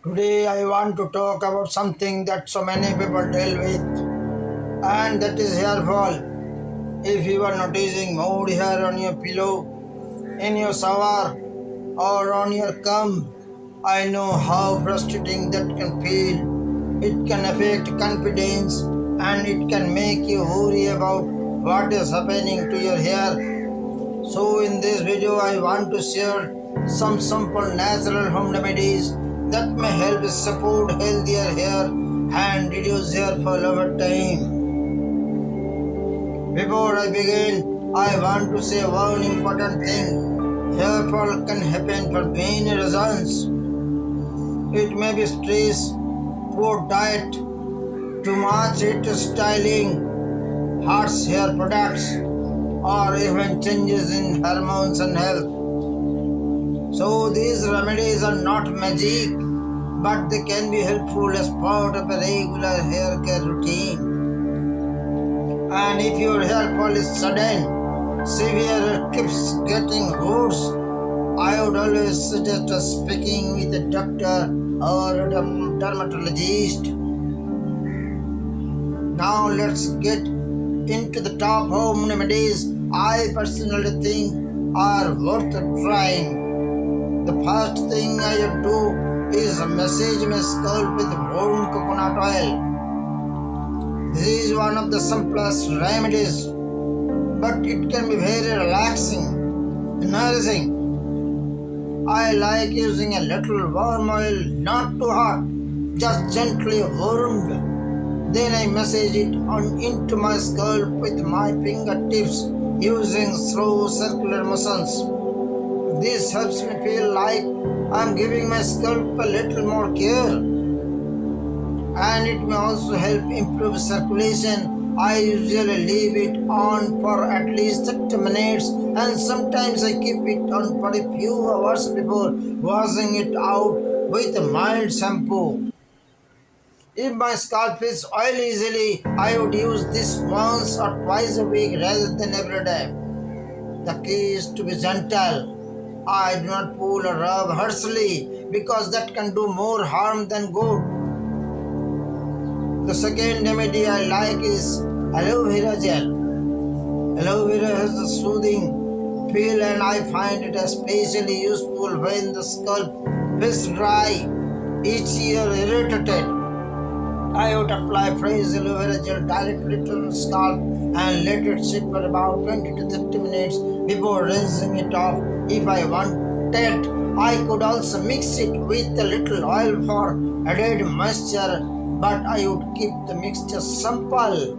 Today I want to talk about something that so many people deal with, and that is hair fall. If you are noticing more hair on your pillow, in your shower, or on your comb, I know how frustrating that can feel. It can affect confidence and it can make you worry about what is happening to your hair. So in this video I want to share some simple natural home remedies that may help support healthier hair and reduce hair fall over time. Before I begin, I want to say one important thing. Hair fall can happen for many reasons. It may be stress, poor diet, too much heat styling, harsh hair products, or even changes in hormones and health. So these remedies are not magic, but they can be helpful as part of a regular hair care routine. And if your hair fall is sudden, severe, or keeps getting worse, I would always suggest speaking with a doctor or a dermatologist. Now let's get into the top home remedies I personally think are worth trying. The first thing I would do is massage my scalp with warm coconut oil. This is one of the simplest remedies, but it can be very relaxing and nourishing. I like using a little warm oil, not too hot, just gently warmed. Then I massage it on into my scalp with my fingertips using slow circular motions. This helps me feel like I'm giving my scalp a little more care. And it may also help improve circulation. I usually leave it on for at least 30 minutes and sometimes I keep it on for a few hours before washing it out with a mild shampoo. If my scalp is oily easily, I would use this once or twice a week rather than every day. The key is to be gentle. I do not pull or rub harshly because that can do more harm than good. The second remedy I like is aloe vera gel. Aloe vera has a soothing feel and I find it especially useful when the scalp is dry, itchy or irritated. I would apply fresh aloe vera gel directly to the scalp and let it sit for about 20 to 30 minutes before rinsing it off. If I wanted, I could also mix it with a little oil for added moisture, but I would keep the mixture simple.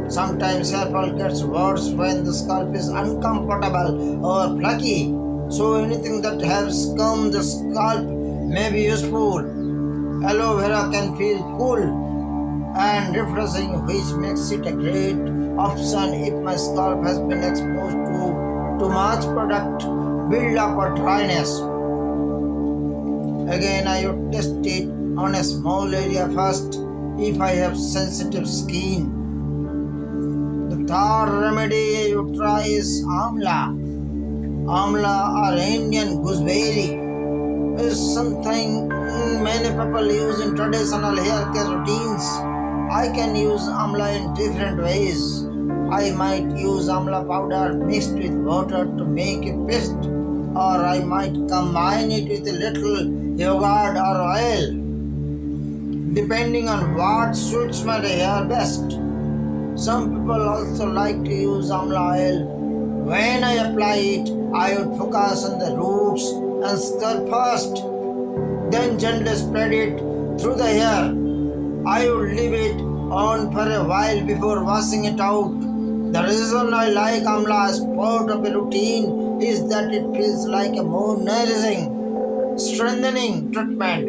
Sometimes hair fall gets worse when the scalp is uncomfortable or flaky, so anything that helps calm the scalp may be useful. Aloe vera can feel cool and refreshing, which makes it a great option if my scalp has been exposed to too much product buildup or dryness. Again, I would test it on a small area first if I have sensitive skin. The third remedy I would try is amla. Amla or Indian gooseberry is something many people use in traditional hair care routines. I can use amla in different ways. I might use amla powder mixed with water to make a paste, or I might combine it with a little yogurt or oil, depending on what suits my hair best. Some people also like to use amla oil. When I apply it, I would focus on the roots and scalp first, then gently spread it through the hair. I would leave it on for a while before washing it out. The reason I like amla as part of a routine is that it feels like a more nourishing, strengthening treatment.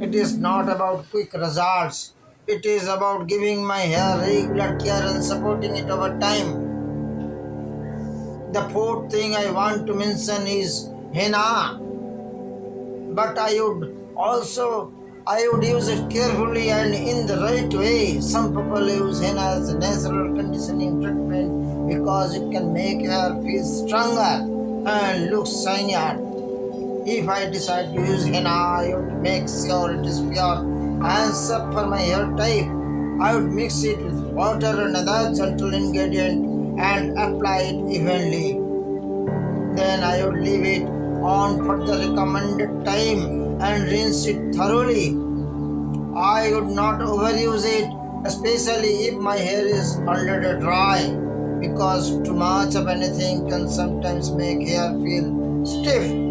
It is not about quick results. It is about giving my hair regular care and supporting it over time. The fourth thing I want to mention is henna. But I would use it carefully and in the right way. Some people use henna as a natural conditioning treatment because it can make hair feel stronger and look shinier. If I decide to use henna, I would make sure it is pure and safe for my hair type. I would mix it with water and other gentle ingredient and apply it evenly. Then I would leave it on for the recommended time and rinse it thoroughly. I would not overuse it, especially if my hair is already dry, because too much of anything can sometimes make hair feel stiff.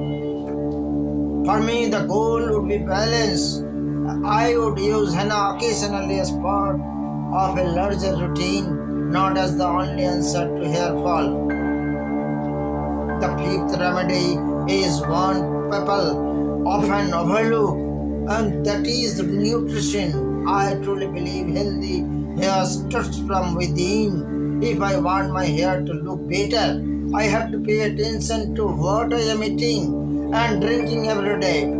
For me, the goal would be balance. I would use henna occasionally as part of a larger routine, not as the only answer to hair fall. The fifth remedy is one people often overlook, and that is the nutrition. I truly believe healthy hair starts from within. If I want my hair to look better, I have to pay attention to what I am eating and drinking every day.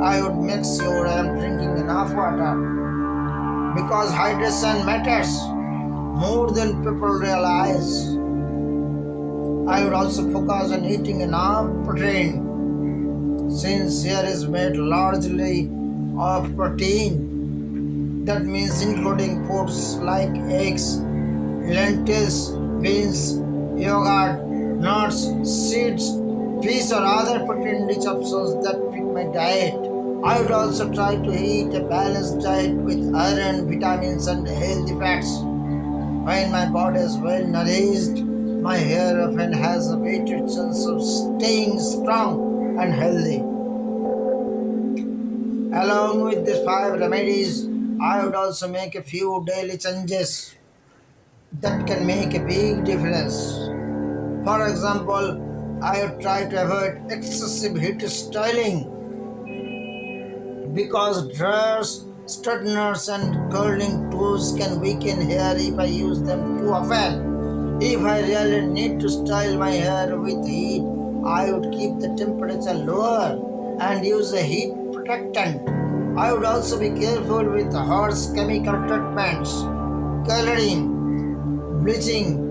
I would make sure I am drinking enough water because hydration matters more than people realize. I would also focus on eating enough protein since hair is made largely of protein. That means including foods like eggs, lentils, beans, yogurt, nuts, seeds, fish or other protein-rich options that fit my diet. I would also try to eat a balanced diet with iron, vitamins and healthy fats. When my body is well nourished, my hair often has a better chance of staying strong and healthy. Along with these 5 remedies, I would also make a few daily changes that can make a big difference. For example, I would try to avoid excessive heat styling because dryers, straighteners and curling tools can weaken hair if I use them too often. If I really need to style my hair with heat, I would keep the temperature lower and use a heat protectant. I would also be careful with harsh chemical treatments, coloring, bleaching,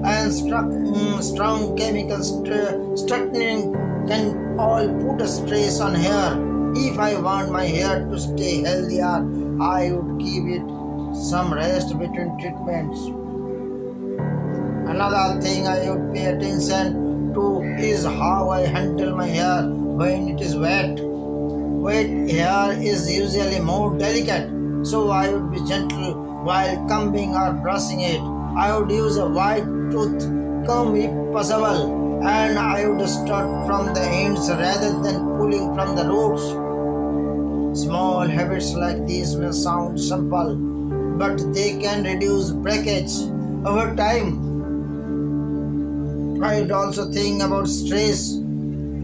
and strong chemical straightening can all put a stress on hair. If I want my hair to stay healthier, I would give it some rest between treatments. Another thing I would pay attention to is how I handle my hair when it is wet. Wet hair is usually more delicate, so I would be gentle while combing or brushing it. I would use a wide tooth comb if possible, and I would start from the ends rather than pulling from the roots. Small habits like these may sound simple, but they can reduce breakage over time. I would also think about stress.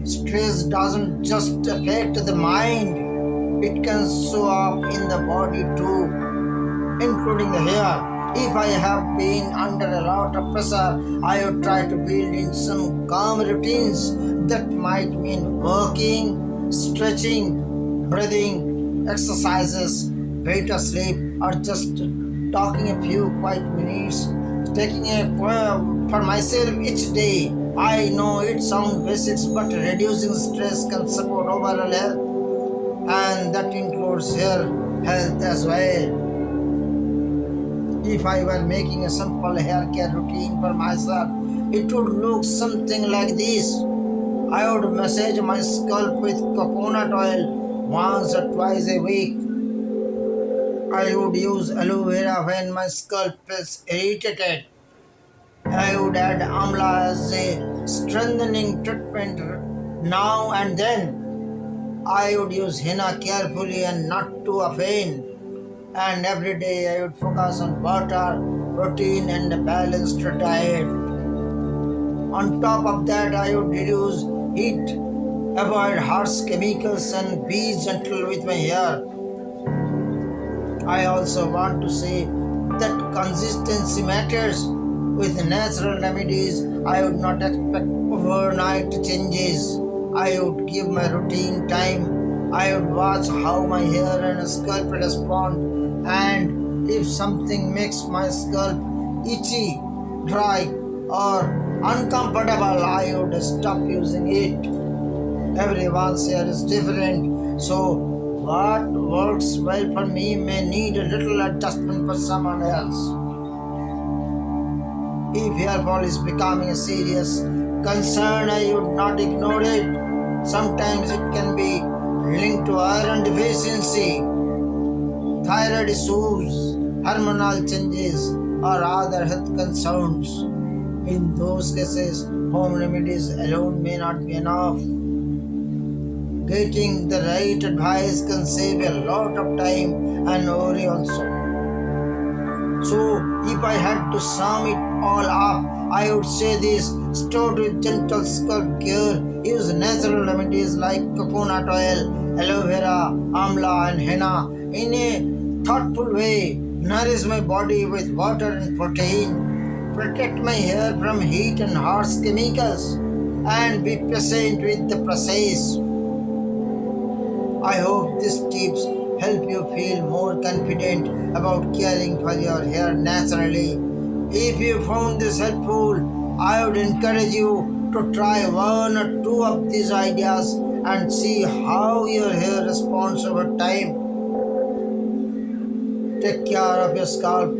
Stress doesn't just affect the mind, it can show up in the body too, including the hair. If I have been under a lot of pressure, I would try to build in some calm routines that might mean walking, stretching, breathing, exercises, better sleep, or just talking a few quiet minutes, taking a prayer for myself each day. I know it sounds basic, but reducing stress can support overall health, and that includes hair health as well. If I were making a simple hair care routine for myself, it would look something like this. I would massage my scalp with coconut oil once or twice a week. I would use aloe vera when my scalp is irritated. I would add amla as a strengthening treatment now and then. I would use henna carefully and not too often. And every day I would focus on water, protein and a balanced diet. On top of that, I would reduce heat, avoid harsh chemicals and be gentle with my hair. I also want to say that consistency matters. With natural remedies, I would not expect overnight changes. I would give my routine time. I would watch how my hair and scalp respond, and if something makes my scalp itchy, dry, or uncomfortable, I would stop using it. Everyone's hair is different, so what works well for me may need a little adjustment for someone else. If hair fall is becoming a serious concern, I would not ignore it. Sometimes it can be linked to iron deficiency, thyroid issues, hormonal changes, or other health concerns. In those cases, home remedies alone may not be enough. Getting the right advice can save a lot of time and worry also. So, if I had to sum it all up, I would say this: start with gentle scalp care, use natural remedies like coconut oil, aloe vera, amla, and henna in a thoughtful way, nourish my body with water and protein, protect my hair from heat and harsh chemicals, and be patient with the process. I hope these tips help you feel more confident about caring for your hair naturally. If you found this helpful, I would encourage you to try one or two of these ideas and see how your hair responds over time. Take care of your scalp,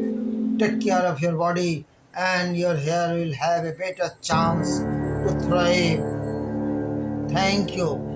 take care of your body, and your hair will have a better chance to thrive. Thank you.